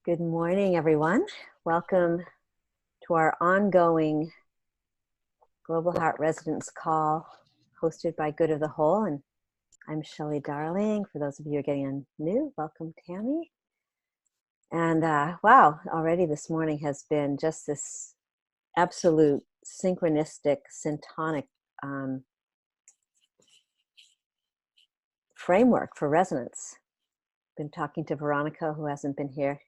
Good morning, everyone. Welcome to our ongoing Global Heart Residence Call hosted by Good of the Whole. And I'm Shelley Darling. For those of you who are getting in new, welcome, Tammy. And wow, already this morning has been just this absolute synchronistic, syntonic framework for resonance. Been talking to Veronica, who hasn't been here.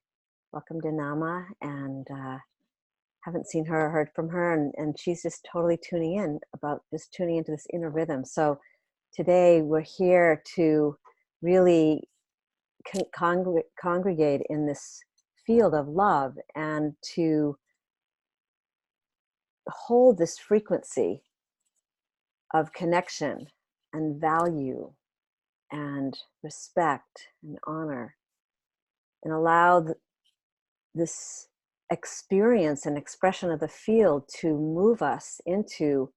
Welcome to Nama, and haven't seen her or heard from her, and she's just totally tuning into this inner rhythm. So today we're here to really congregate in this field of love and to hold this frequency of connection and value and respect and honor, and allow this experience and expression of the field to move us into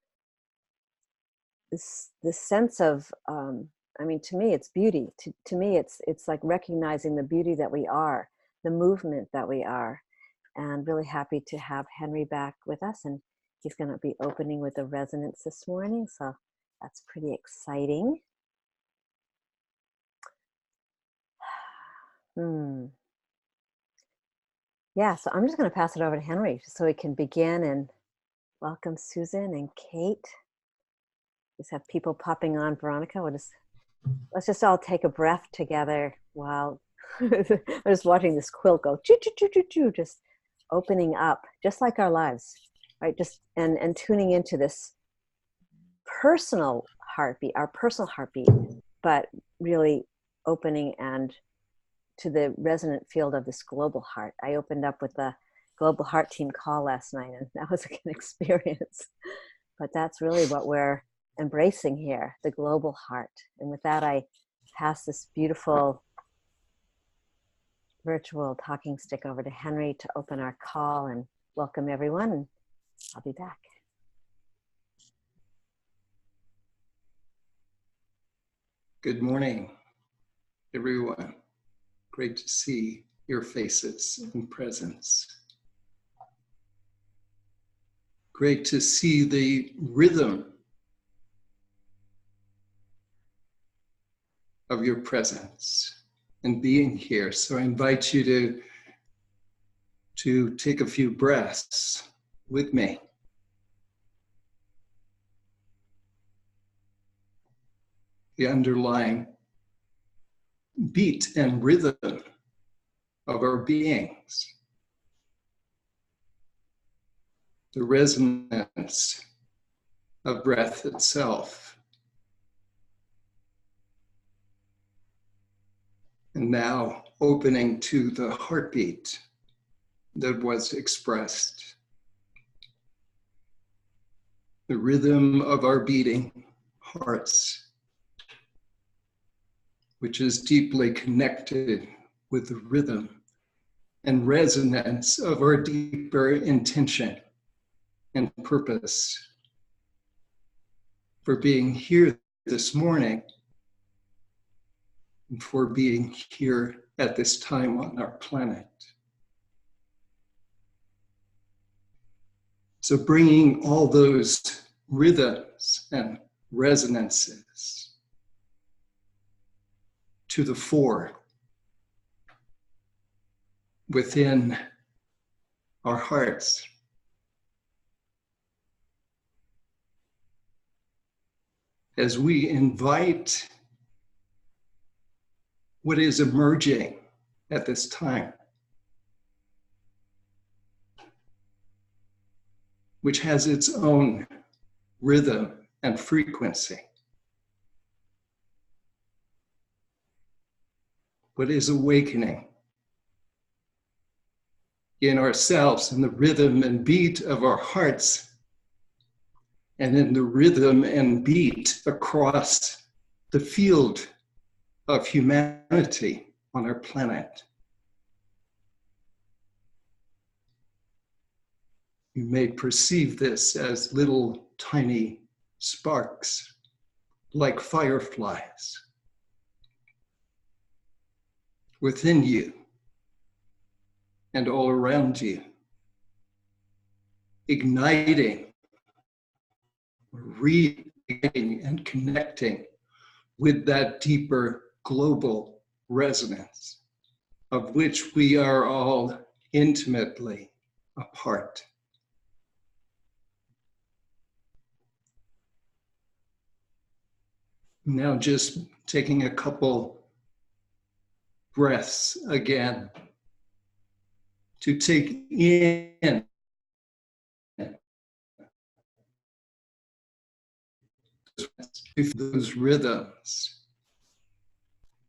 this sense of to me it's beauty. To me it's like recognizing the beauty that we are, the movement that we are. And really happy to have Henry back with us, and he's going to be opening with a resonance this morning, so that's pretty exciting. Yeah, so I'm just going to pass it over to Henry so we can begin, and welcome Susan and Kate. Just have people popping on. Veronica, let's just all take a breath together while we're just watching this quilt go choo choo choo choo choo, just opening up, just like our lives, right? Just and tuning into this personal heartbeat, our personal heartbeat, but really opening and to the resonant field of this global heart. I opened up with the Global Heart Team call last night, and that was an experience. But that's really what we're embracing here, the global heart. And with that, I pass this beautiful virtual talking stick over to Henry to open our call and welcome everyone. And I'll be back. Good morning, everyone. Great to see your faces and presence. Great to see the rhythm of your presence and being here. So I invite you to take a few breaths with me. The underlying beat and rhythm of our beings. The resonance of breath itself. And now opening to the heartbeat that was expressed. The rhythm of our beating hearts, which is deeply connected with the rhythm and resonance of our deeper intention and purpose for being here this morning and for being here at this time on our planet. So bringing all those rhythms and resonances to the fore within our hearts. As we invite what is emerging at this time, which has its own rhythm and frequency. What is awakening in ourselves, in the rhythm and beat of our hearts, and in the rhythm and beat across the field of humanity on our planet. You may perceive this as little tiny sparks, like fireflies, within you, and all around you, igniting, reigniting, and connecting with that deeper global resonance of which we are all intimately a part. Now just taking a couple breaths again to take in those rhythms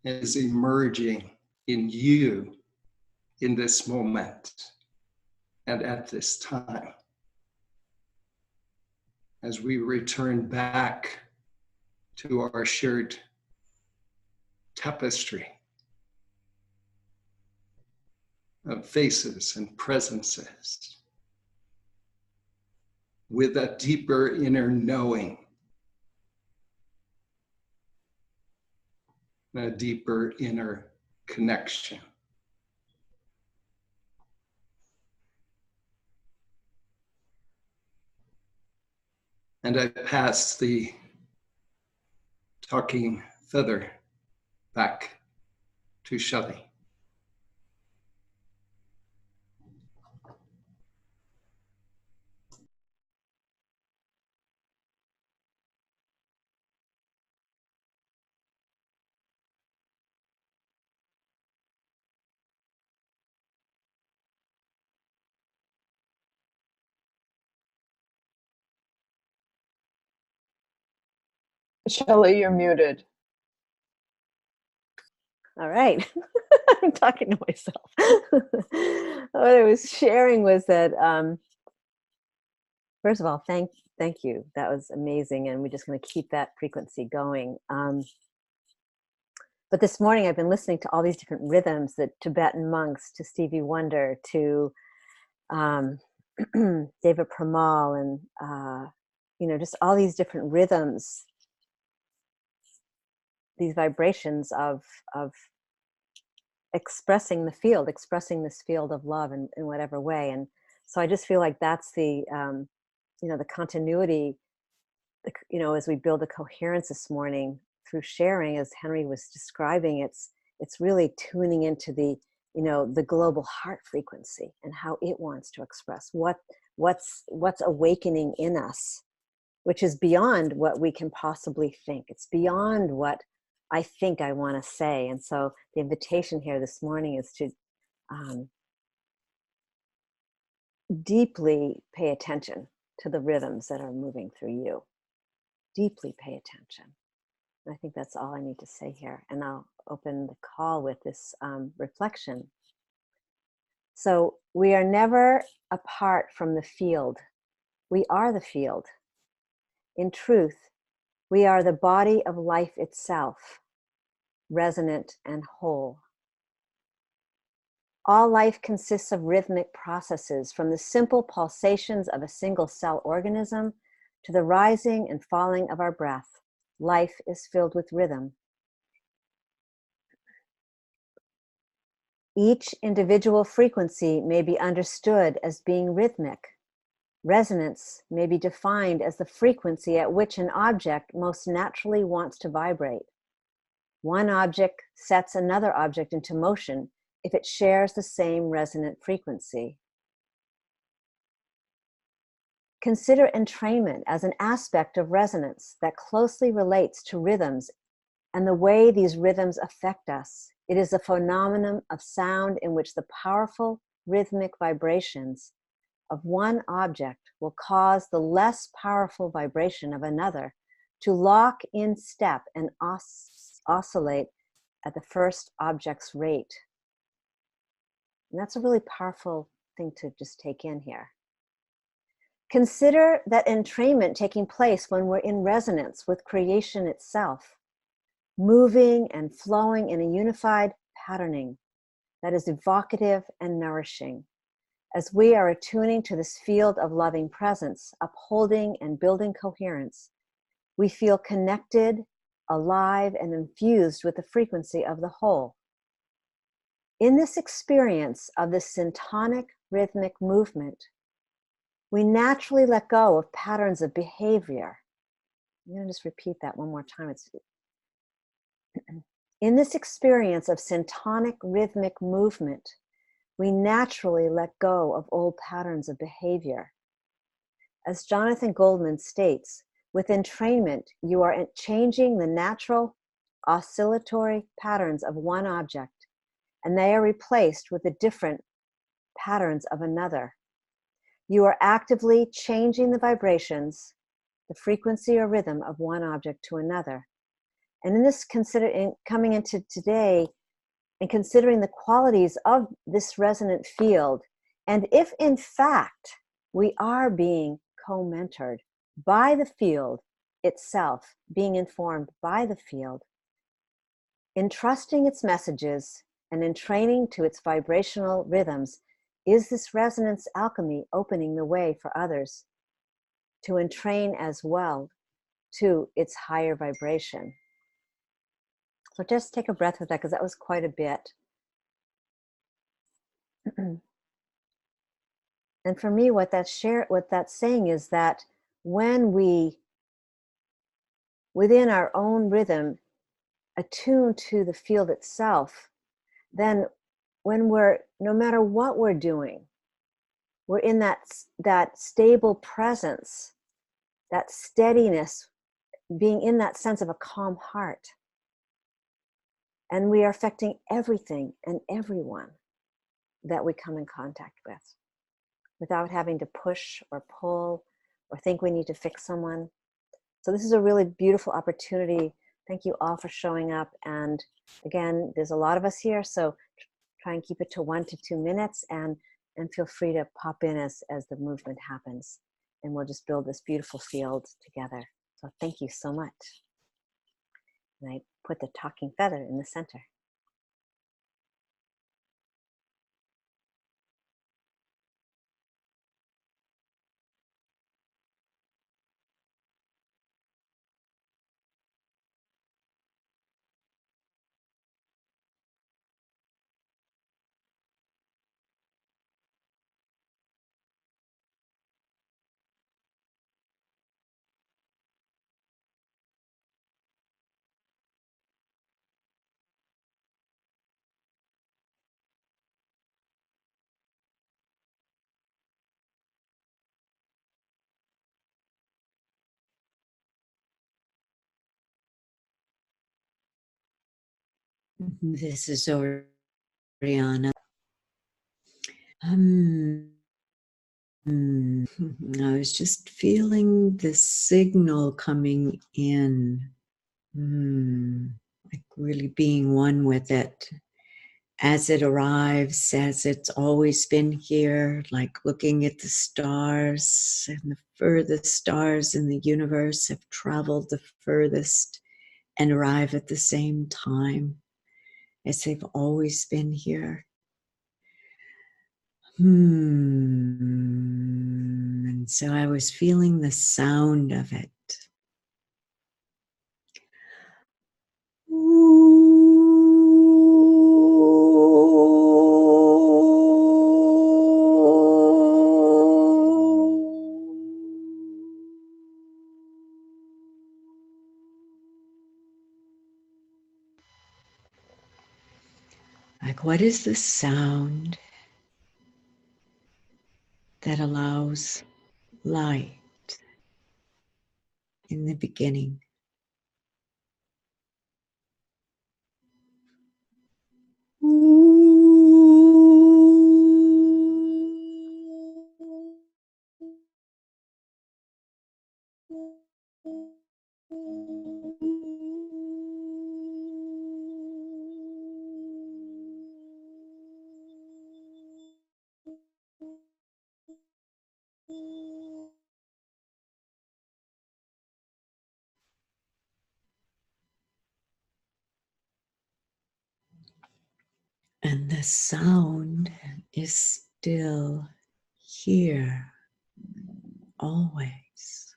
as emerging in you in this moment and at this time. As we return back to our shared tapestry of faces and presences with a deeper inner knowing, a deeper inner connection. And I pass the talking feather back to Shelley. Shelley, you're muted. All right. I'm talking to myself. What I was sharing was that, first of all, thank you. That was amazing. And we're just going to keep that frequency going. But this morning, I've been listening to all these different rhythms, the Tibetan monks, to Stevie Wonder, to David Pramal, and, just all these different rhythms, these vibrations of expressing this field of love in whatever way. And so I just feel like that's the continuity, as we build a coherence this morning through sharing, as Henry was describing, it's really tuning into the global heart frequency and how it wants to express what's awakening in us, which is beyond what we can possibly think. It's beyond what I think I want to say. And so the invitation here this morning is to deeply pay attention to the rhythms that are moving through you. Deeply pay attention. And I think that's all I need to say here. And I'll open the call with this reflection. So we are never apart from the field. We are the field. In truth, we are the body of life itself, resonant and whole. All life consists of rhythmic processes, from the simple pulsations of a single cell organism to the rising and falling of our breath. Life is filled with rhythm. Each individual frequency may be understood as being rhythmic. Resonance may be defined as the frequency at which an object most naturally wants to vibrate. One object sets another object into motion if it shares the same resonant frequency. Consider entrainment as an aspect of resonance that closely relates to rhythms and the way these rhythms affect us. It is a phenomenon of sound in which the powerful rhythmic vibrations of one object will cause the less powerful vibration of another to lock in step and oscillate at the first object's rate. And that's a really powerful thing to just take in here. Consider that entrainment taking place when we're in resonance with creation itself, moving and flowing in a unified patterning that is evocative and nourishing. As we are attuning to this field of loving presence, upholding and building coherence, we feel connected, alive, and infused with the frequency of the whole. In this experience of the syntonic rhythmic movement, we naturally let go of patterns of behavior. I'm going to just repeat that one more time. In this experience of syntonic rhythmic movement, we naturally let go of old patterns of behavior. As Jonathan Goldman states, with entrainment, you are changing the natural oscillatory patterns of one object, and they are replaced with the different patterns of another. You are actively changing the vibrations, the frequency or rhythm of one object to another. And in this coming into today and considering the qualities of this resonant field, and if in fact we are being co-mentored by the field itself, being informed by the field, in trusting its messages and in training to its vibrational rhythms, is this resonance alchemy opening the way for others to entrain as well to its higher vibration? So just take a breath with that, because that was quite a bit. And for me, what that's saying is that when we, within our own rhythm, attune to the field itself, then when we're, no matter what we're doing, we're in that stable presence, that steadiness, being in that sense of a calm heart. And we are affecting everything and everyone that we come in contact with, without having to push or pull or think we need to fix someone. So this is a really beautiful opportunity. Thank you all for showing up. And again, there's a lot of us here, so try and keep it to 1 to 2 minutes, and feel free to pop in as the movement happens. And we'll just build this beautiful field together. So thank you so much. And I put the talking feather in the center. This is Oriana. I was just feeling the signal coming in, like really being one with it as it arrives, as it's always been here, like looking at the stars, and the furthest stars in the universe have traveled the furthest and arrive at the same time as they've always been here. And so I was feeling the sound of it. Like, what is the sound that allows light in the beginning? And the sound is still here, always.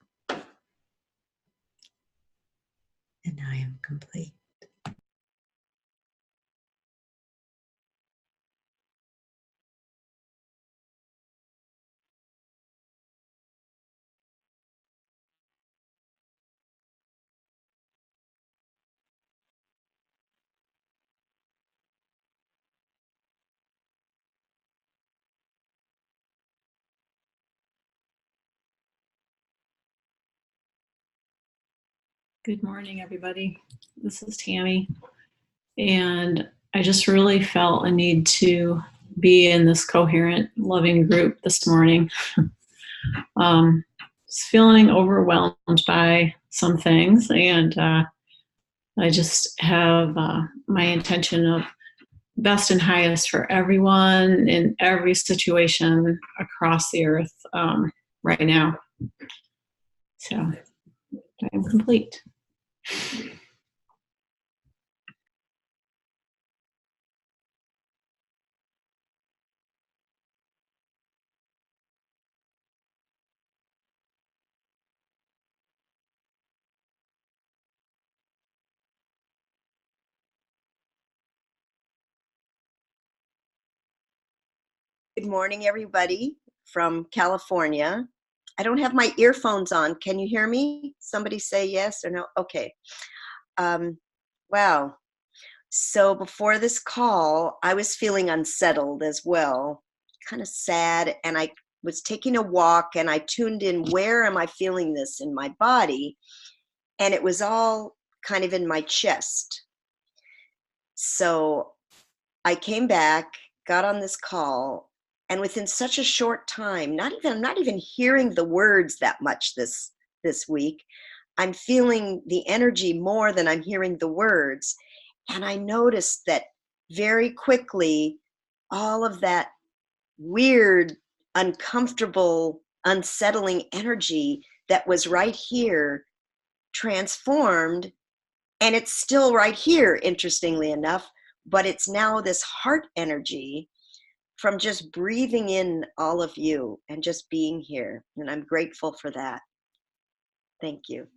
And I am complete. Good morning, everybody. This is Tammy. And I just really felt a need to be in this coherent, loving group this morning. Just feeling overwhelmed by some things. And I just have my intention of best and highest for everyone in every situation across the earth right now. So I'm complete. Good morning, everybody from California. I don't have my earphones on. Can you hear me? Somebody say yes or no? Okay. Wow. So before this call, I was feeling unsettled as well, kind of sad. And I was taking a walk and I tuned in, where am I feeling this in my body? And it was all kind of in my chest. So I came back, got on this call, and within such a short time, I'm not even hearing the words that much this week. I'm feeling the energy more than I'm hearing the words. And I noticed that very quickly, all of that weird, uncomfortable, unsettling energy that was right here transformed. And it's still right here, interestingly enough, but it's now this heart energy from just breathing in all of you and just being here. And I'm grateful for that. Thank you.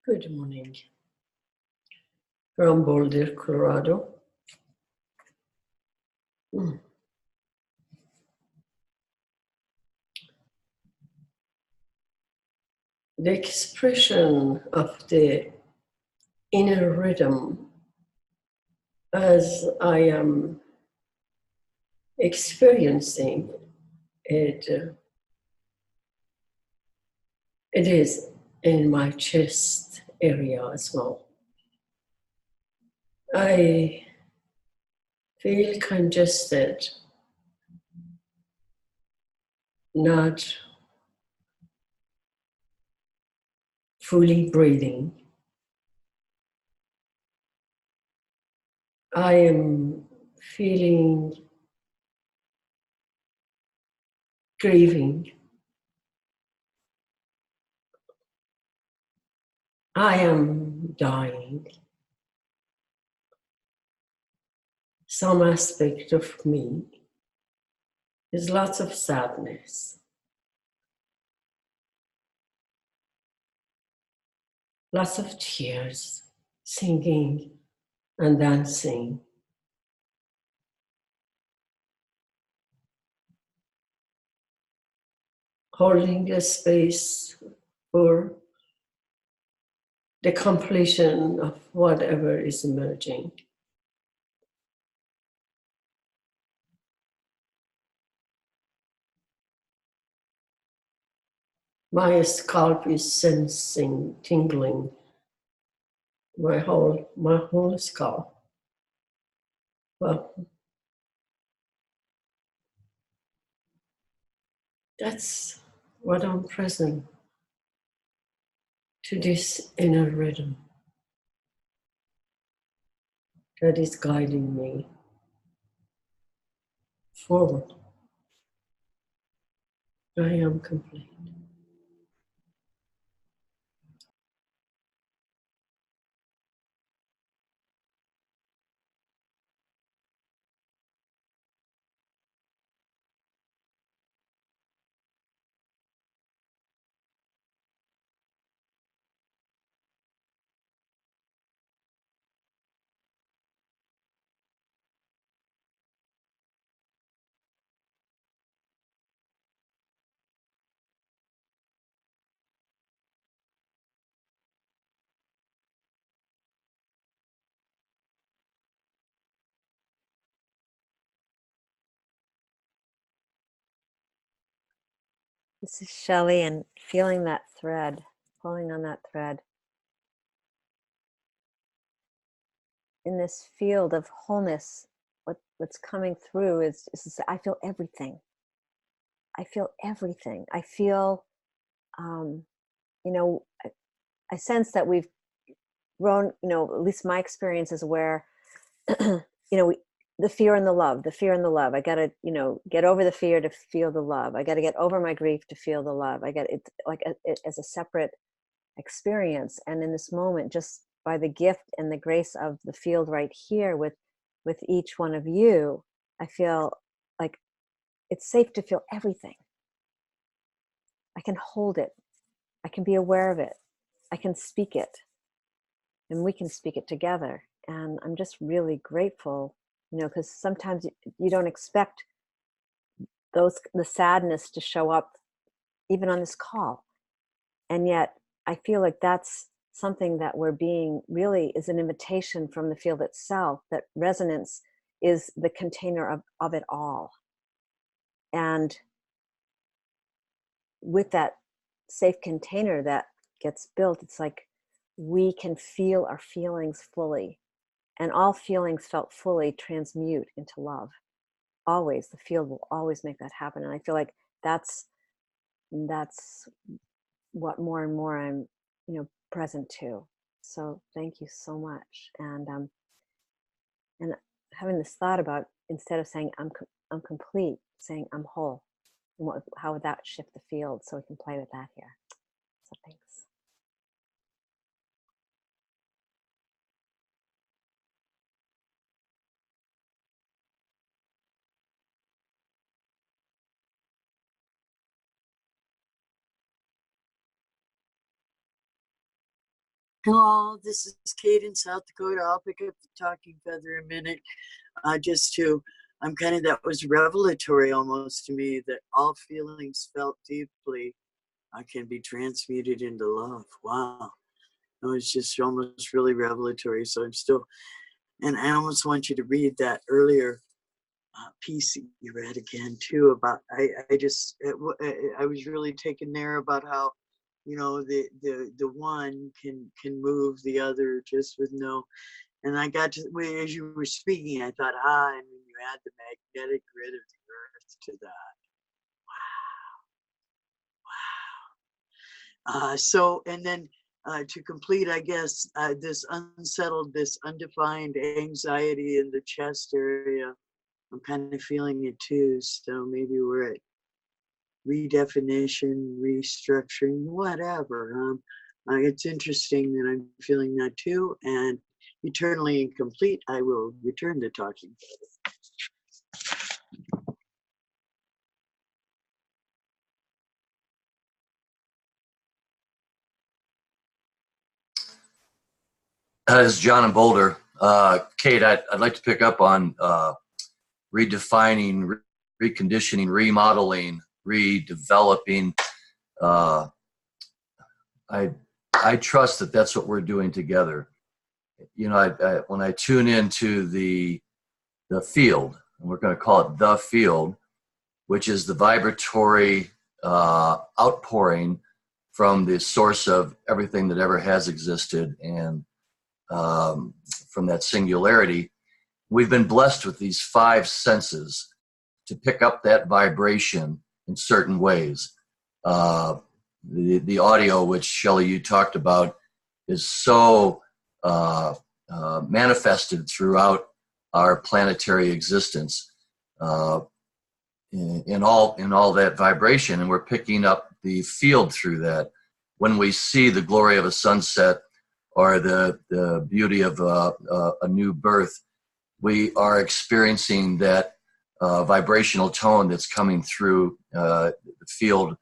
Good morning. From Boulder, Colorado. The expression of the inner rhythm as I am experiencing it, it is in my chest area as well. I feel congested, not fully breathing. I am feeling grieving. I am dying. Some aspect of me is lots of sadness, lots of tears, singing and dancing. Holding a space for the completion of whatever is emerging. My scalp is sensing tingling, my whole scalp. Well, that's what I'm present to, this inner rhythm that is guiding me forward. I am complete. This is Shelley, and feeling that thread, pulling on that thread. In this field of wholeness, what's coming through is I feel everything. I feel everything. I feel, you know, I sense that we've grown, you know, at least my experience is where, you know, the fear and the love, the fear and the love. I got to, you know, get over the fear to feel the love. I got to get over my grief to feel the love. I got it like it as a separate experience. And in this moment, just by the gift and the grace of the field right here with each one of you, I feel like it's safe to feel everything. I can hold it. I can be aware of it. I can speak it. And we can speak it together. And I'm just really grateful, you know, because sometimes you don't expect the sadness to show up even on this call. And yet I feel like that's something that we're being really is an invitation from the field itself, that resonance is the container of it all. And with that safe container that gets built, it's like we can feel our feelings fully, and all feelings felt fully transmute into love. Always, the field will always make that happen. And I feel like that's what more and more I'm, you know, present to. So thank you so much. And having this thought about, instead of saying I'm complete, saying I'm whole, and how would that shift the field? So we can play with that here. So thanks. Hello, this is Kate in South Dakota. I'll pick up the talking feather in a minute. That was revelatory almost to me, that all feelings felt deeply can be transmuted into love. Wow. It was just almost really revelatory. So and I almost want you to read that earlier piece that you read again too, about, I was really taken there about how, you know, the one can move the other just with no. And I got to, as you were speaking, I thought, and when you add the magnetic grid of the earth to that, wow. So, and then to complete, I guess, this undefined anxiety in the chest area, I'm kind of feeling it too. So maybe we're at redefinition, restructuring, whatever. It's interesting that I'm feeling that too. And eternally incomplete, I will return to talking. This is John in Boulder. Kate, I'd like to pick up on redefining, reconditioning, remodeling, redeveloping. I trust that that's what we're doing together. You know, when I tune into the field, and we're going to call it the field, which is the vibratory outpouring from the source of everything that ever has existed, and from that singularity, we've been blessed with these 5 senses to pick up that vibration in certain ways. The audio, which Shelley, you talked about, is so manifested throughout our planetary existence in all that vibration, and we're picking up the field through that. When we see the glory of a sunset or the beauty of a new birth, we are experiencing that vibrational tone that's coming through the field,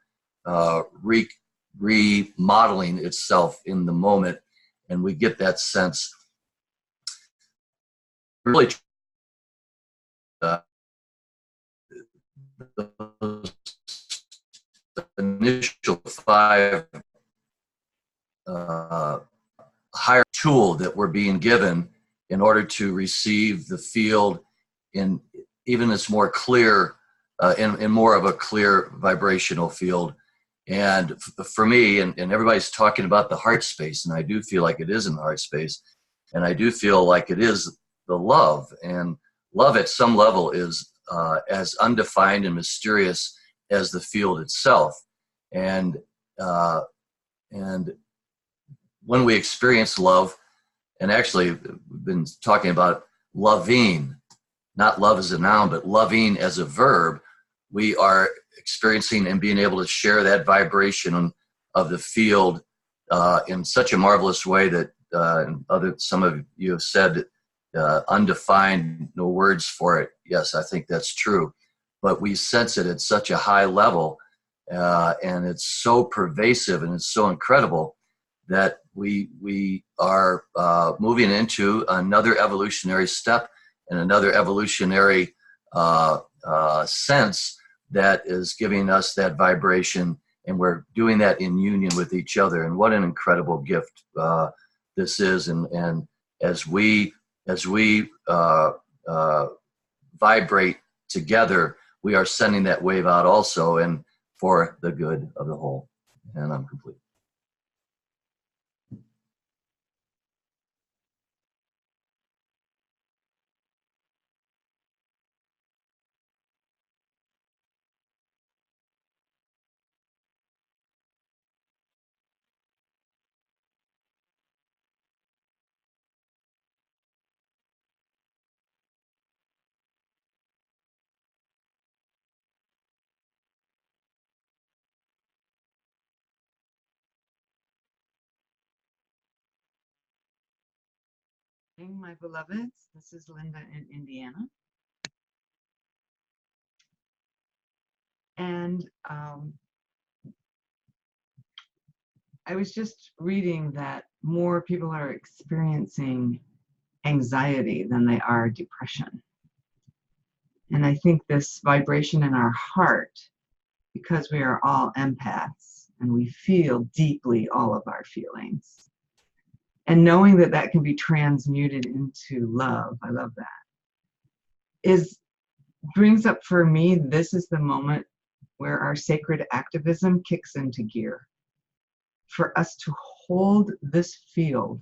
remodeling itself in the moment, and we get that sense. Really, the initial 5 higher tool that we're being given in order to receive the field in even its more clear, in more of a clear vibrational field. And for me, and everybody's talking about the heart space, and I do feel like it is in the heart space, and I do feel like it is the love. And love at some level is as undefined and mysterious as the field itself. And when we experience love, and actually we've been talking about loving, not love as a noun, but loving as a verb, we are experiencing and being able to share that vibration of the field in such a marvelous way that some of you have said undefined, no words for it. Yes, I think that's true. But we sense it at such a high level, and it's so pervasive and it's so incredible that we are moving into another evolutionary step and another evolutionary sense that is giving us that vibration, and we're doing that in union with each other. And what an incredible gift this is. And as we vibrate together, we are sending that wave out also, and for the good of the whole. And I'm complete. My beloveds, this is Linda in Indiana. And I was just reading that more people are experiencing anxiety than they are depression. And I think this vibration in our heart, because we are all empaths and we feel deeply all of our feelings, and knowing that that can be transmuted into love, I love that, brings up for me, this is the moment where our sacred activism kicks into gear. For us to hold this field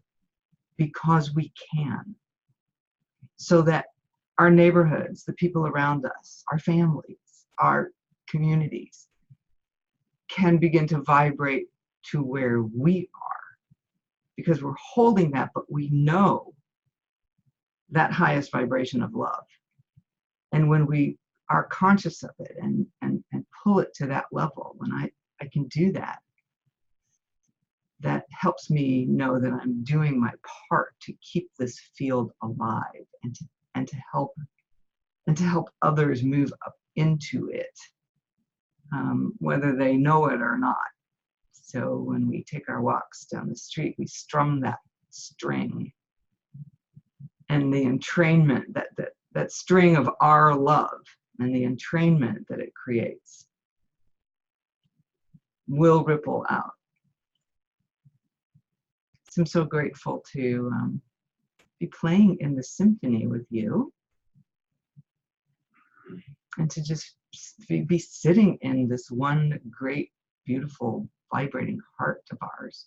because we can, so that our neighborhoods, the people around us, our families, our communities can begin to vibrate to where we are. Because we're holding that, but we know that highest vibration of love. And when we are conscious of it and pull it to that level, when I can do that, that helps me know that I'm doing my part to keep this field alive and to help others move up into it, whether they know it or not. So when we take our walks down the street, we strum that string, and the entrainment, that string of our love and the entrainment that it creates will ripple out. So I'm so grateful to be playing in the symphony with you, and to just be sitting in this one great, beautiful, vibrating heart of ours.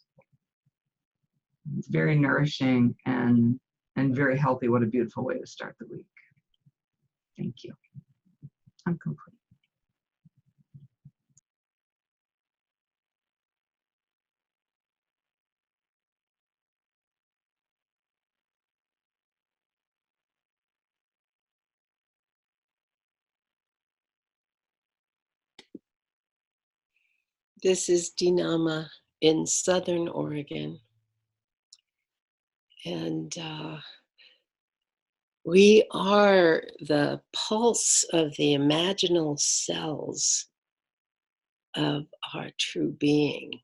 It's very nourishing and very healthy. What a beautiful way to start the week. Thank you. I'm complete. This is Dinama in Southern Oregon. And we are the pulse of the imaginal cells of our true being.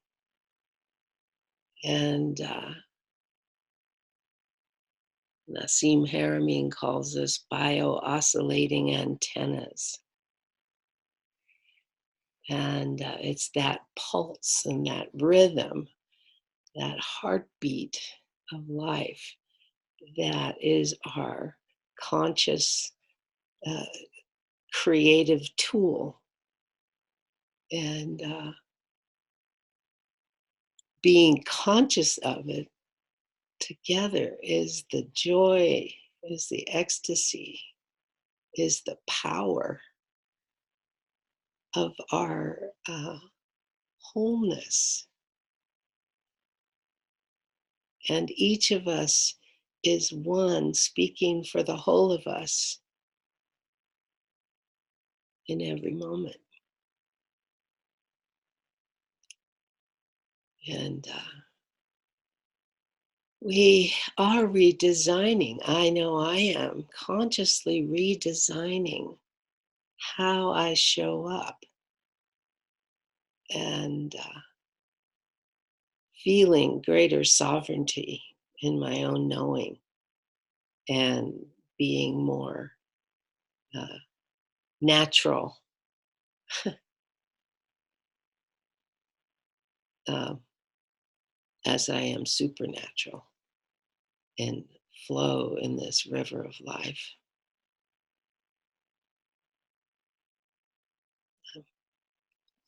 And Nassim Haramein calls us bio-oscillating antennas. And it's that pulse and that rhythm, that heartbeat of life, that is our conscious, creative tool. And being conscious of it together is the joy, is the ecstasy, is the power of our wholeness. And each of us is one speaking for the whole of us in every moment. And we are redesigning, I know I am, consciously redesigning how I show up and feeling greater sovereignty in my own knowing and being more natural as I am supernatural and flow in this river of life.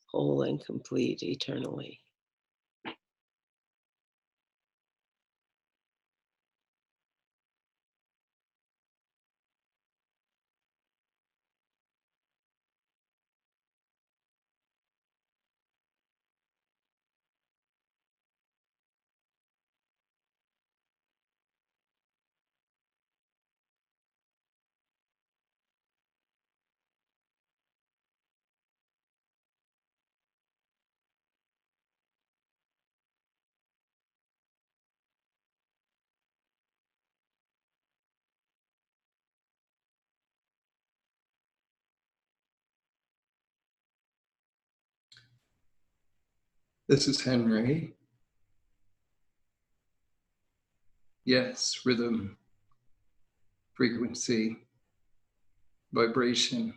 Whole and complete eternally. This is Henry. Yes, rhythm, frequency, vibration.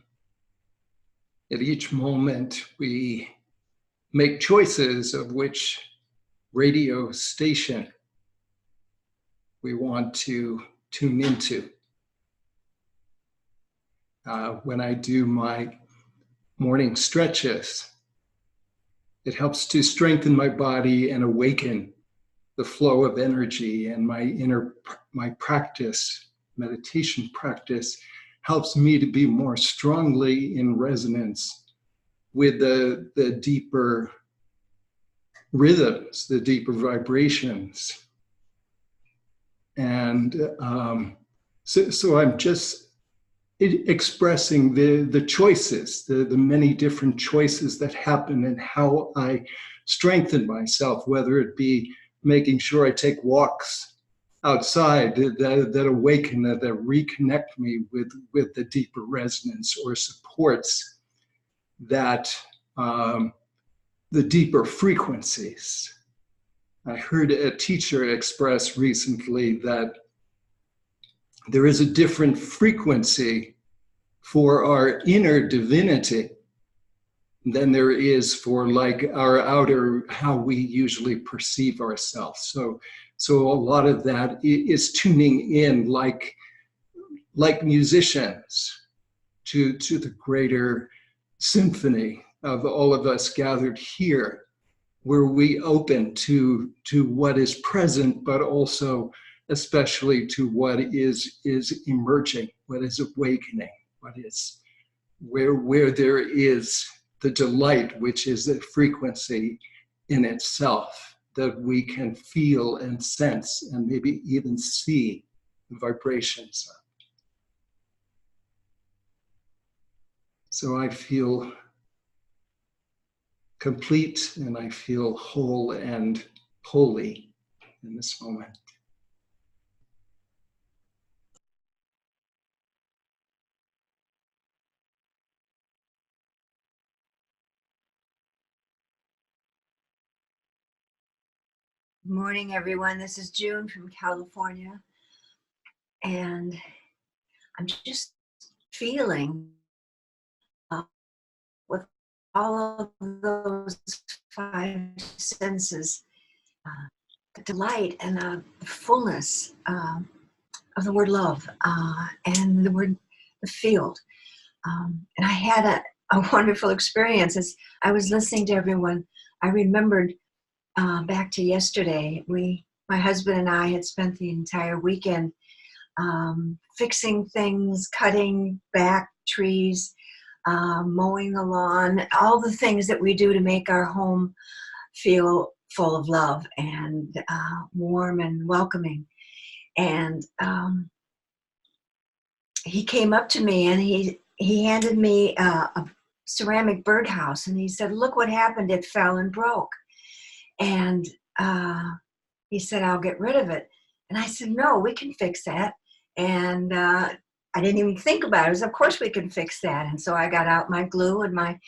At each moment, we make choices of which radio station we want to tune into. When I do my morning stretches, it helps to strengthen my body and awaken the flow of energy, and my practice, meditation practice, helps me to be more strongly in resonance with the deeper rhythms, the deeper vibrations. And so I'm just expressing the choices, the many different choices that happen and how I strengthen myself, whether it be making sure I take walks outside that awaken, that reconnect me with the deeper resonance, or supports that the deeper frequencies. I heard a teacher express recently that there is a different frequency for our inner divinity than there is for like our outer, how we usually perceive ourselves. So a lot of that is tuning in like musicians to the greater symphony of all of us gathered here, where we open to what is present, but also especially to what is emerging, what is awakening, what is where there is the delight, which is the frequency in itself that we can feel and sense and maybe even see the vibrations of. So I feel complete and I feel whole and holy in this moment. Good morning, everyone. This is June from California. And I'm just feeling with all of those five senses, the delight and the fullness of the word love and the word the field. And I had a wonderful experience as I was listening to everyone. I remembered back to yesterday. My husband and I had spent the entire weekend fixing things, cutting back trees, mowing the lawn, all the things that we do to make our home feel full of love and warm and welcoming. And he came up to me and he handed me a ceramic birdhouse, and he said, "Look what happened, it fell and broke." And he said, "I'll get rid of it." And I said, "No, we can fix that." And I didn't even think about it. I was, of course we can fix that. And so I got out my glue and my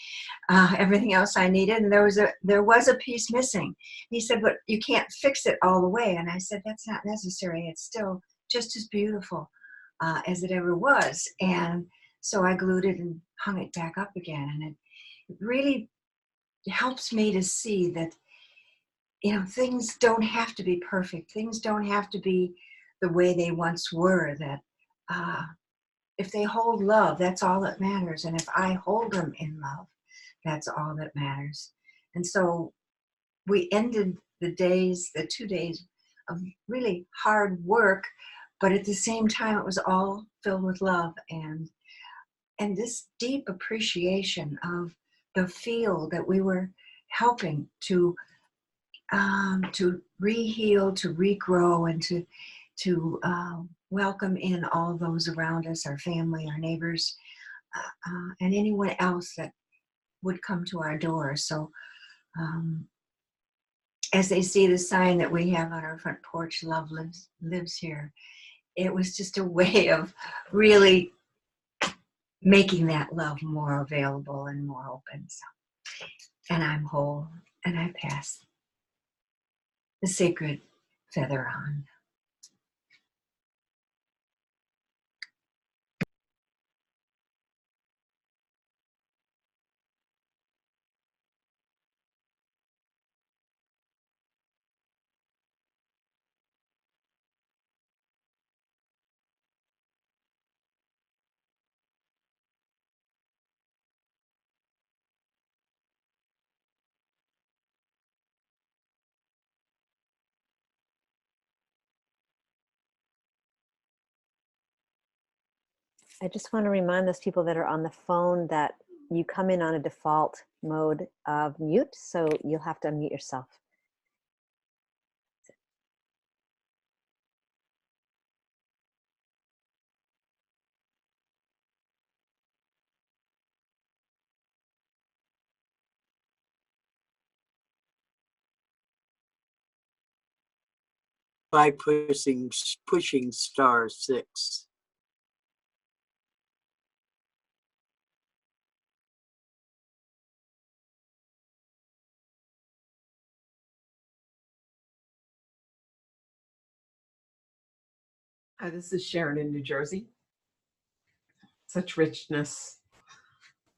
everything else I needed, and there was a piece missing. He said, "But you can't fix it all the way." And I said, "That's not necessary. It's still just as beautiful as it ever was." And so I glued it and hung it back up again. And it really helps me to see that, you know, things don't have to be perfect. Things don't have to be the way they once were. That if they hold love, that's all that matters. And if I hold them in love, that's all that matters. And so we ended the 2 days of really hard work, but at the same time, it was all filled with love and this deep appreciation of the field that we were helping to re-heal, to regrow, and to welcome in all those around us, our family, our neighbors, and anyone else that would come to our door. So as they see the sign that we have on our front porch, "Love lives here," it was just a way of really making that love more available and more open. So, and I'm whole, and I pass the sacred feather on. I just want to remind those people that are on the phone that you come in on a default mode of mute, so you'll have to unmute yourself. By pushing *6. Hi, this is Sharon in New Jersey. Such richness,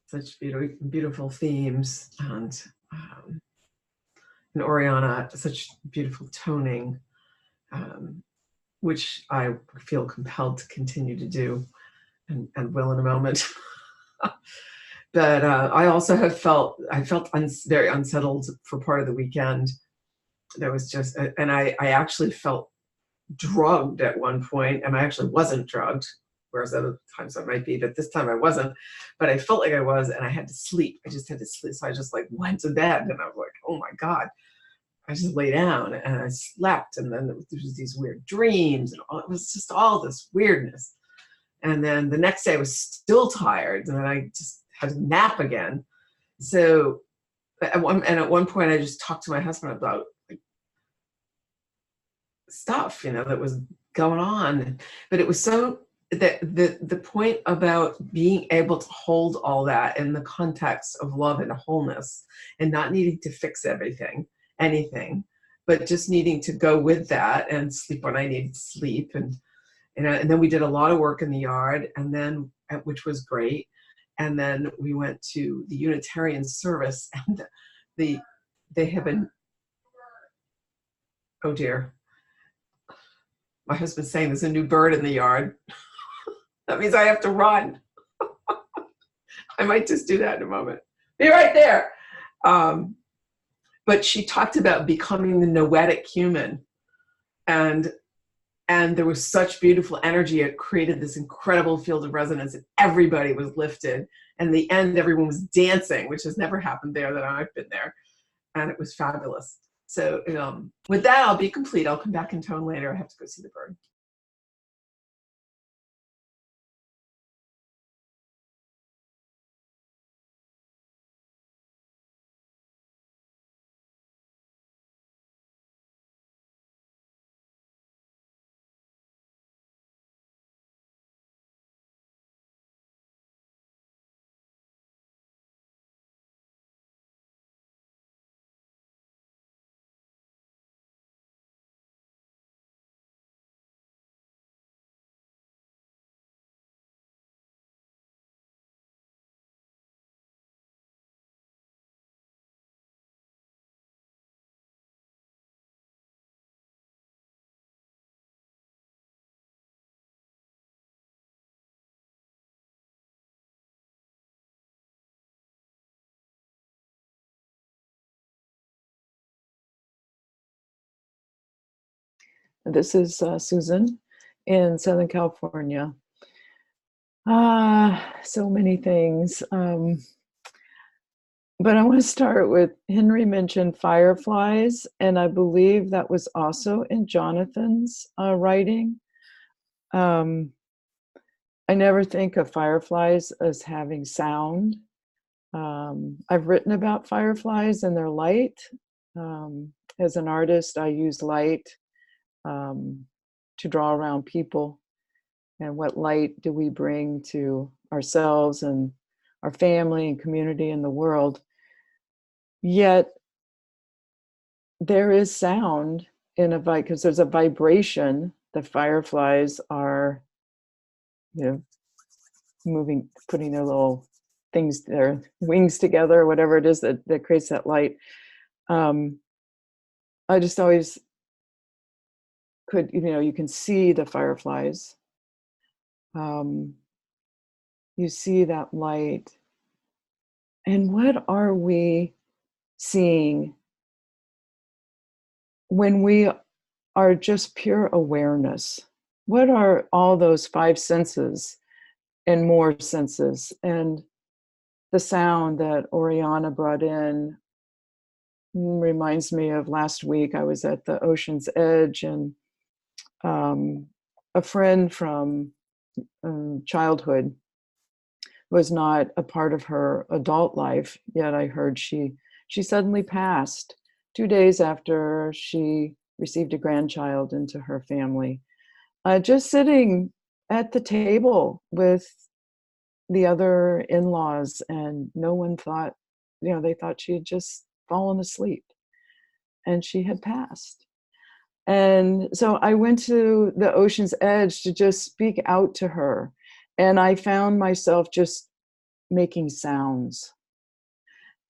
such beautiful themes, and Oriana, such beautiful toning, which I feel compelled to continue to do, and will in a moment. But I also have felt very unsettled for part of the weekend. There was just, and I actually felt drugged at one point, and I actually wasn't drugged, whereas other times I might be, but this time I wasn't. But I felt like I was, and I had to sleep. I just had to sleep. So I just like went to bed, and I was like, oh my God. I just lay down and I slept, and then there was these weird dreams, and it was just all this weirdness. And then the next day I was still tired, and then I just had to nap again. So at one point I just talked to my husband about like, stuff, that was going on. But it was so that the point about being able to hold all that in the context of love and wholeness, and not needing to fix anything, but just needing to go with that and sleep when I needed to sleep. And then we did a lot of work in the yard, and then, which was great. And then we went to the Unitarian service, and they have been, oh dear, my husband's saying there's a new bird in the yard. That means I have to run. I might just do that in a moment. Be right there. but she talked about becoming the noetic human, and there was such beautiful energy. It created this incredible field of resonance, and everybody was lifted. And in the end, everyone was dancing, which has never happened there that I've been there, and it was fabulous. So with that, I'll be complete. I'll come back in tone later. I have to go see the bird. This is Susan in Southern California. So many things. But I want to start with, Henry mentioned fireflies, and I believe that was also in Jonathan's writing. I never think of fireflies as having sound. I've written about fireflies and their light. As an artist, I use light to draw around people, and what light do we bring to ourselves and our family and community and the world. Yet there is sound in a because there's a vibration. The fireflies are, moving, putting their little things, their wings together, or whatever it is that creates that light. I just always could, you can see the fireflies. You see that light. And what are we seeing when we are just pure awareness? What are all those 5 senses and more senses? And the sound that Oriana brought in reminds me of last week. I was at the ocean's edge, and a friend from childhood was not a part of her adult life, yet I heard she suddenly passed 2 days after she received a grandchild into her family. Just sitting at the table with the other in-laws, and no one thought, they thought she had just fallen asleep and she had passed. And so I went to the ocean's edge to just speak out to her. And I found myself just making sounds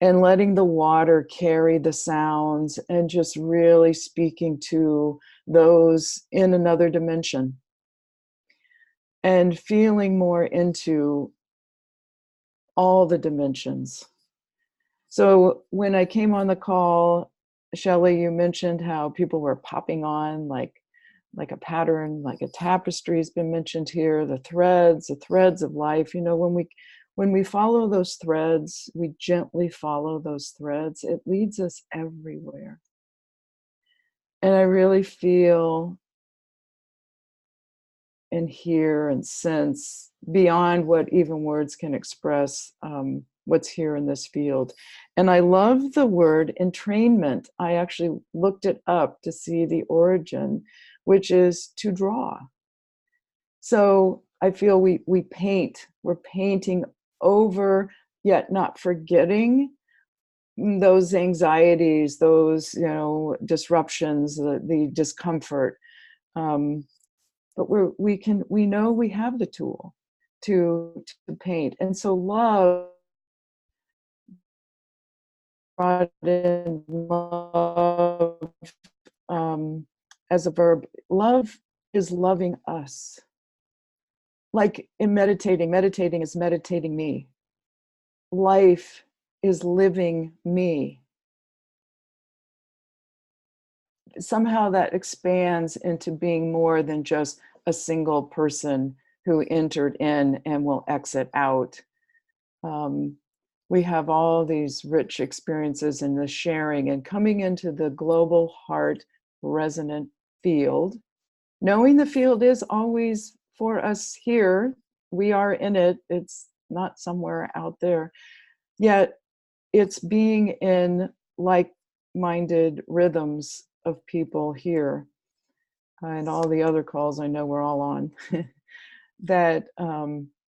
and letting the water carry the sounds, and just really speaking to those in another dimension and feeling more into all the dimensions. So when I came on the call, Shelley, you mentioned how people were popping on like a pattern, like a tapestry has been mentioned here, the threads of life. When we follow those threads, we gently follow those threads, it leads us everywhere. And I really feel and hear and sense beyond what even words can express, what's here in this field. And I love the word entrainment. I actually looked it up to see the origin, which is to draw. So I feel we paint, we're painting over, yet not forgetting those anxieties, those disruptions, the discomfort. But we know we have the tool to paint. And so love brought in love as a verb. Love is loving us. Like in meditating is meditating me. Life is living me. somehow that expands into being more than just a single person who entered in and will exit out. We have all these rich experiences in the sharing and coming into the global heart resonant field, knowing the field is always for us here. We are in it. It's not somewhere out there. Yet it's being in like-minded rhythms of people here, and all the other calls I know we're all on, that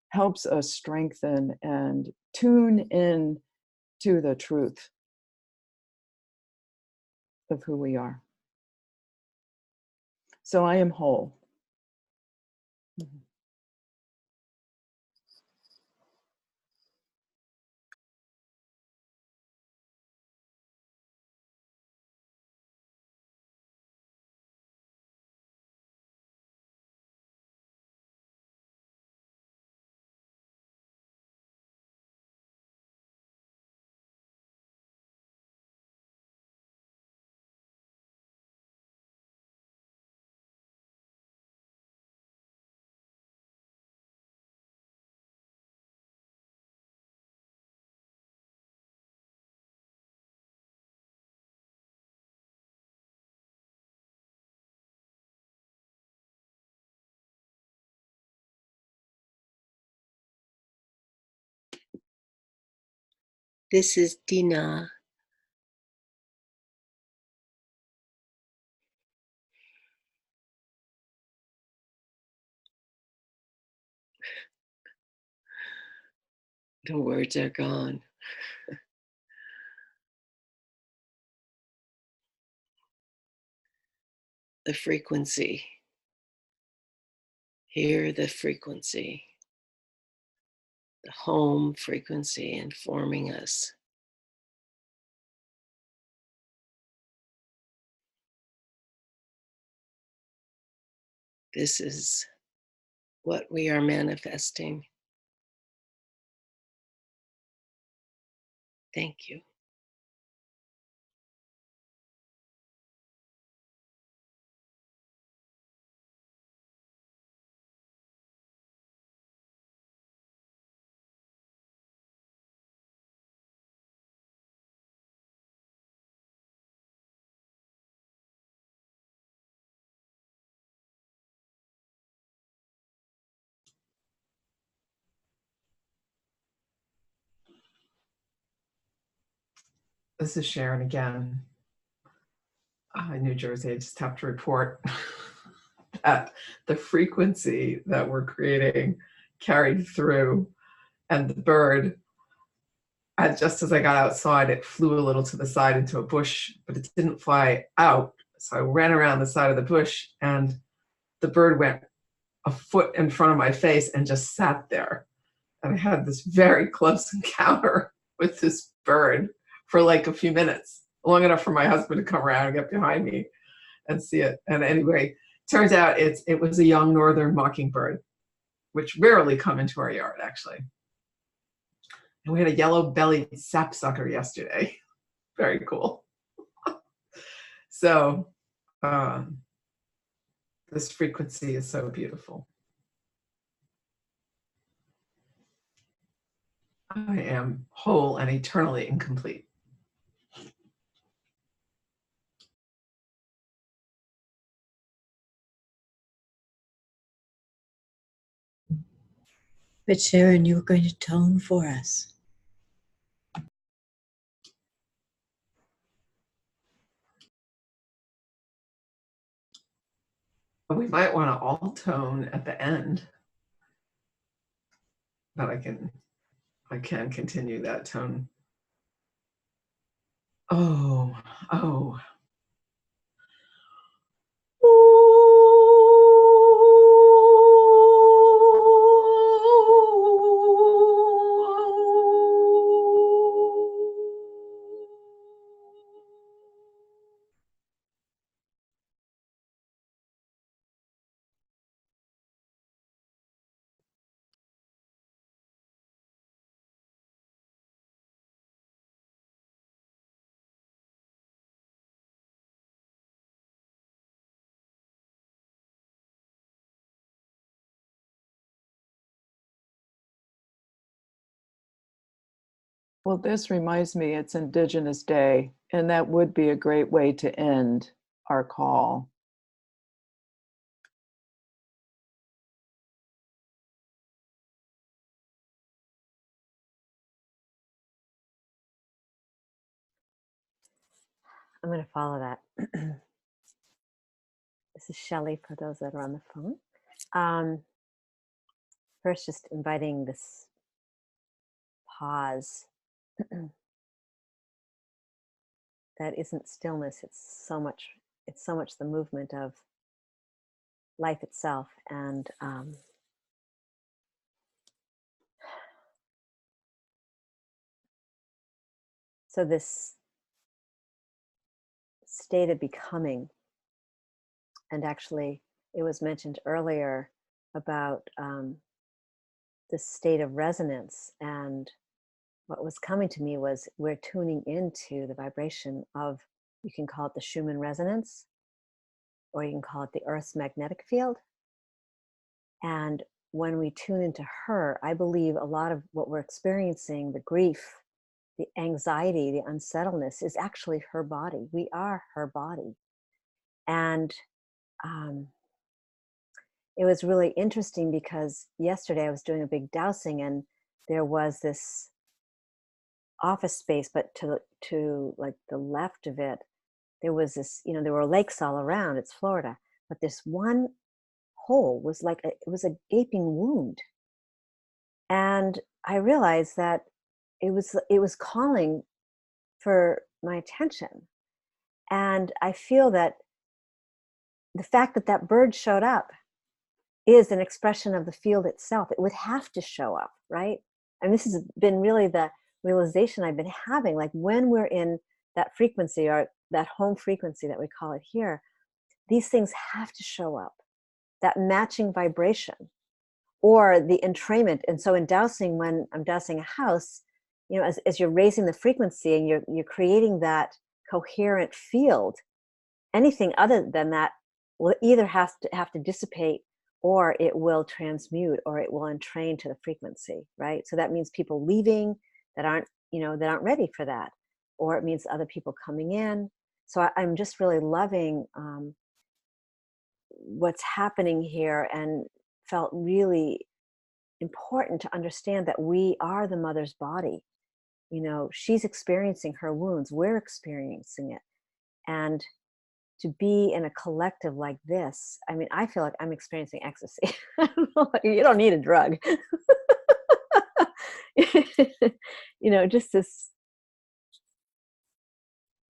helps us strengthen and tune in to the truth of who we are. So I am whole. This is Dina. The words are gone. The frequency. Hear the frequency. The home frequency informing us. This is what we are manifesting. Thank you. This is Sharon again. In New Jersey, I just have to report that the frequency that we're creating carried through, and the bird, just as I got outside, it flew a little to the side into a bush, but it didn't fly out. So I ran around the side of the bush, and the bird went a foot in front of my face and just sat there. And I had this very close encounter with this bird for like a few minutes, long enough for my husband to come around and get behind me and see it. And anyway, turns out it was a young northern mockingbird, which rarely come into our yard, actually. And we had a yellow-bellied sapsucker yesterday. Very cool. So this frequency is so beautiful. I am whole and eternally incomplete. But Sharon, you were going to tone for us. We might want to all tone at the end, but I can continue that tone. Oh. Well, this reminds me it's Indigenous Day, and that would be a great way to end our call. I'm going to follow that. This is Shelley for those that are on the phone. First, just inviting this pause that isn't stillness. It's so much the movement of life itself. And so this state of becoming, and actually it was mentioned earlier about this state of resonance, and what was coming to me was we're tuning into the vibration of, you can call it the Schumann resonance, or you can call it the Earth's magnetic field. And when we tune into her, I believe a lot of what we're experiencing, the grief, the anxiety, the unsettledness, is actually her body. We are her body. And it was really interesting because yesterday I was doing a big dowsing, and there was this office space, but to like the left of it, there was this, there were lakes all around. It's Florida, but this one hole was like it was a gaping wound, and I realized that it was calling for my attention. And I feel that the fact that that bird showed up is an expression of the field itself. It would have to show up, right? And this has been really the realization I've been having, like when we're in that frequency, or that home frequency that we call it here, these things have to show up, that matching vibration or the entrainment. And so in dowsing, when I'm dowsing a house, as you're raising the frequency and you're creating that coherent field, anything other than that will either have to dissipate, or it will transmute, or it will entrain to the frequency, right? So that means people leaving that aren't ready for that, or it means other people coming in. So I'm just really loving what's happening here, and felt really important to understand that we are the mother's body. She's experiencing her wounds, we're experiencing it. And to be in a collective like this, I mean, I feel like I'm experiencing ecstasy. You don't need a drug. Just this,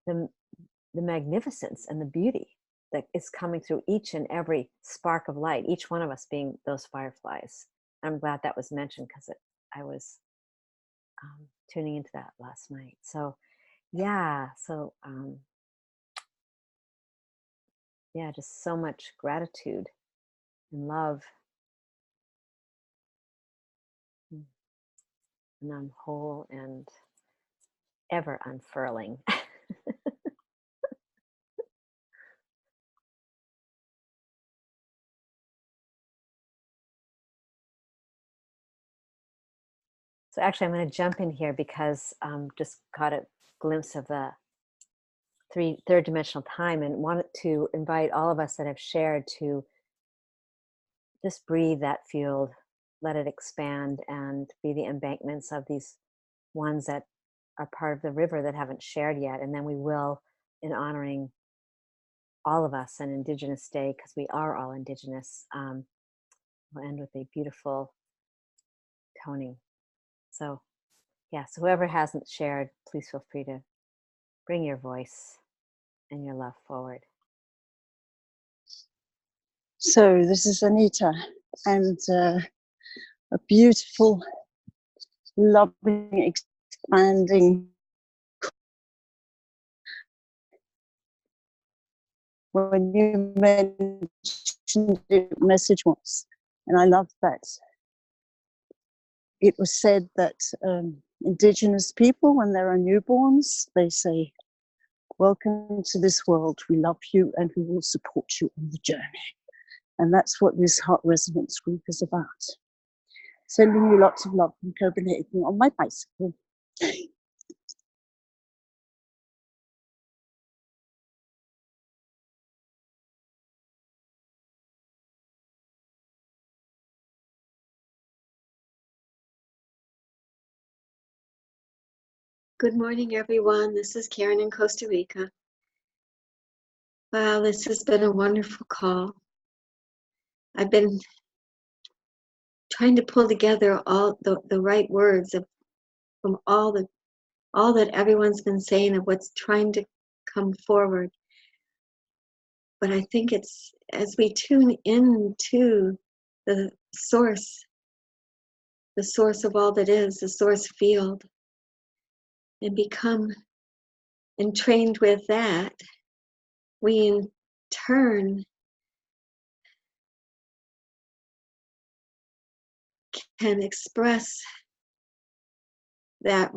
the magnificence and the beauty that is coming through each and every spark of light, each one of us being those fireflies. I'm glad that was mentioned, because I was tuning into that last night. So yeah, just so much gratitude and love. And I'm whole and ever unfurling. So actually, I'm going to jump in here because just caught a glimpse of the third dimensional time, and wanted to invite all of us that have shared to just breathe that field, let it expand, and be the embankments of these ones that are part of the river that haven't shared yet. And then we will, in honoring all of us on Indigenous Day, because we are all Indigenous, we'll end with a beautiful toning. So yeah, so whoever hasn't shared, please feel free to bring your voice and your love forward. So this is Anita, and a beautiful, loving, expanding. When you mentioned the message once, and I love that. It was said that Indigenous people, when there are newborns, they say, "Welcome to this world. We love you and we will support you on the journey." And that's what this Heart Resonance group is about. Sending you lots of love from Copenhagen on my bicycle. Good morning, everyone. This is Karen in Costa Rica. Wow, this has been a wonderful call. I've been trying to pull together all the right words from all that everyone's been saying of what's trying to come forward. But I think it's as we tune into the source of all that is, the source field, and become entrained with that, we in turn can express that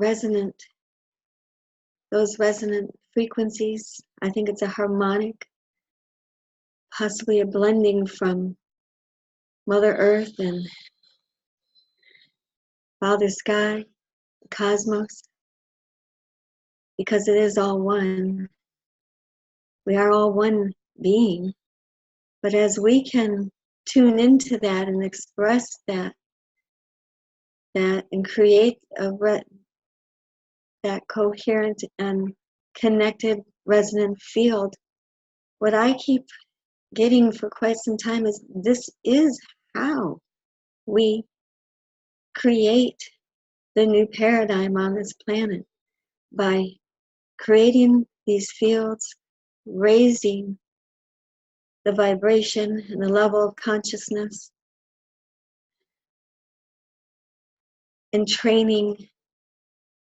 those resonant frequencies. I think it's a harmonic, possibly a blending from Mother Earth and Father Sky, the cosmos, because it is all one. We are all one being. But as we can tune into that and express that and create that coherent and connected resonant field, what I keep getting for quite some time is this is how we create the new paradigm on this planet, by creating these fields, raising the vibration and the level of consciousness, and training,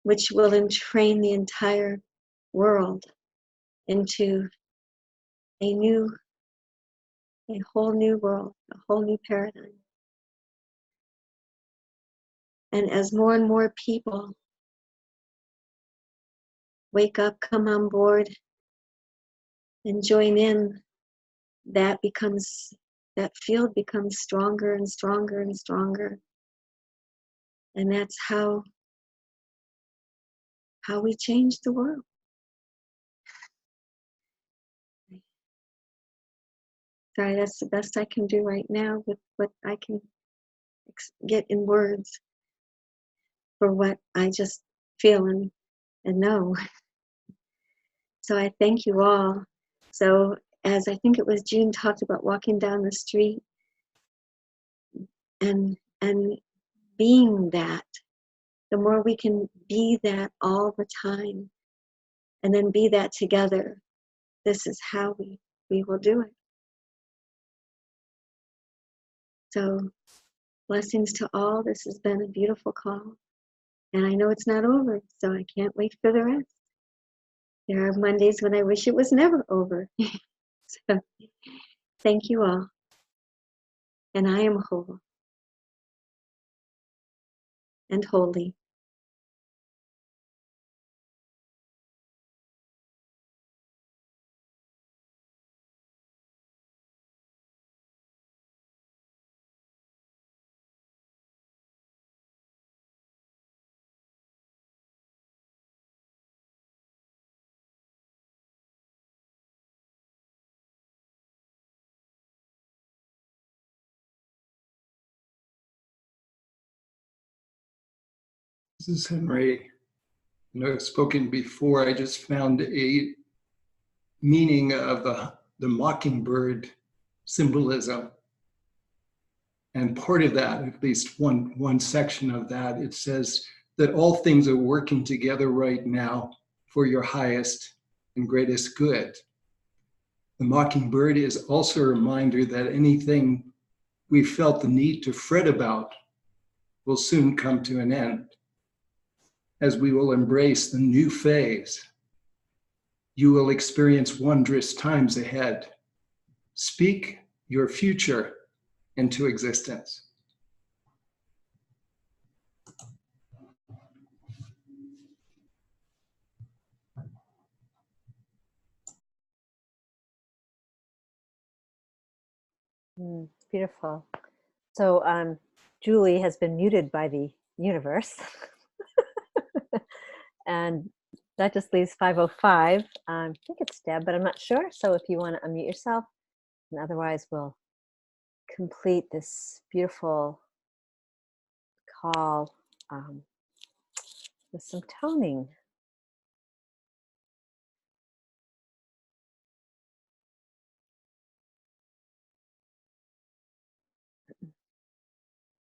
which will entrain the entire world into a whole new world, a whole new paradigm. And as more and more people wake up, come on board, and join in, that field becomes stronger and stronger and stronger. And that's how we change the world. Sorry, that's the best I can do right now with what I can get in words for what I just feel and know. So I thank you all. So as I think it was June talked about walking down the street and being that, the more we can be that all the time and then be that together, this is how we will do it. So blessings to all. This has been a beautiful call. And I know it's not over, so I can't wait for the rest. There are Mondays when I wish it was never over. So thank you all. And I am whole and holy. This is Henry. I've spoken before. I just found a meaning of the mockingbird symbolism. And part of that, at least one section of that, it says that all things are working together right now for your highest and greatest good. The mockingbird is also a reminder that anything we felt the need to fret about will soon come to an end, as we will embrace the new phase. You will experience wondrous times ahead. Speak your future into existence. Beautiful. So Julie has been muted by the universe. And that just leaves 5:05. I think it's Deb, but I'm not sure. So if you want to unmute yourself, and otherwise we'll complete this beautiful call with some toning.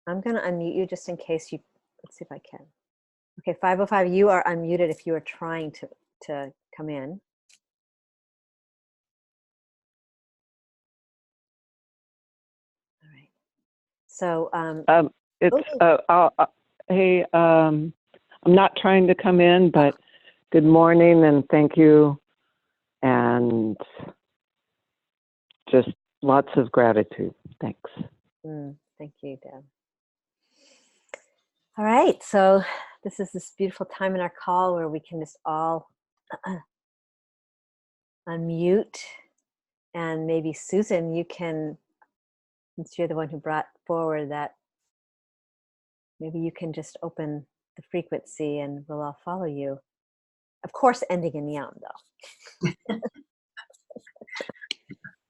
I'm going to unmute you just in case you, let's see if I can. Okay, 505, you are unmuted if you are trying to come in. All right. So, hey, I'm not trying to come in, but good morning and thank you. And just lots of gratitude. Thanks. Thank you, Deb. All right, so this is this beautiful time in our call where we can just all unmute, and maybe Susan, you can, since you're the one who brought forward that, maybe you can just open the frequency and we'll all follow you. Of course, ending in yum,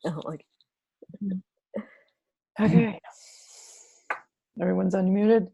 though. Okay. Everyone's unmuted.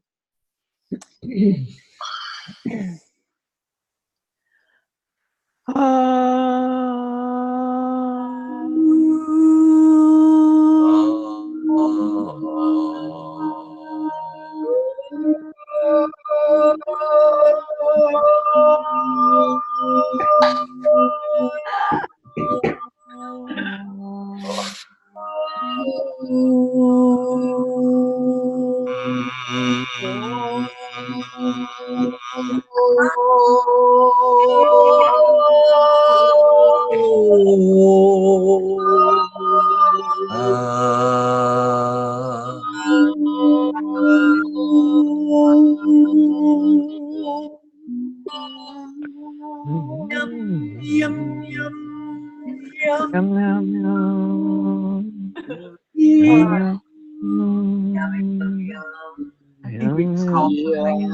I think we just called something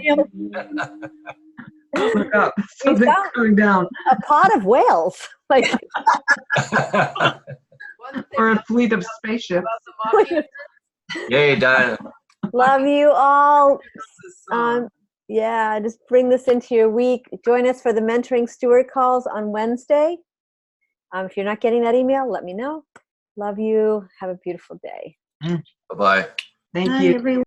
in. Look up. Something's coming down. A pod of whales. Like or a fleet of spaceships. Yay, Diana. Love you all. Yeah, just bring this into your week. Join us for the Mentoring Steward calls on Wednesday. If you're not getting that email, let me know. Love you. Have a beautiful day. Bye-bye. Thank you.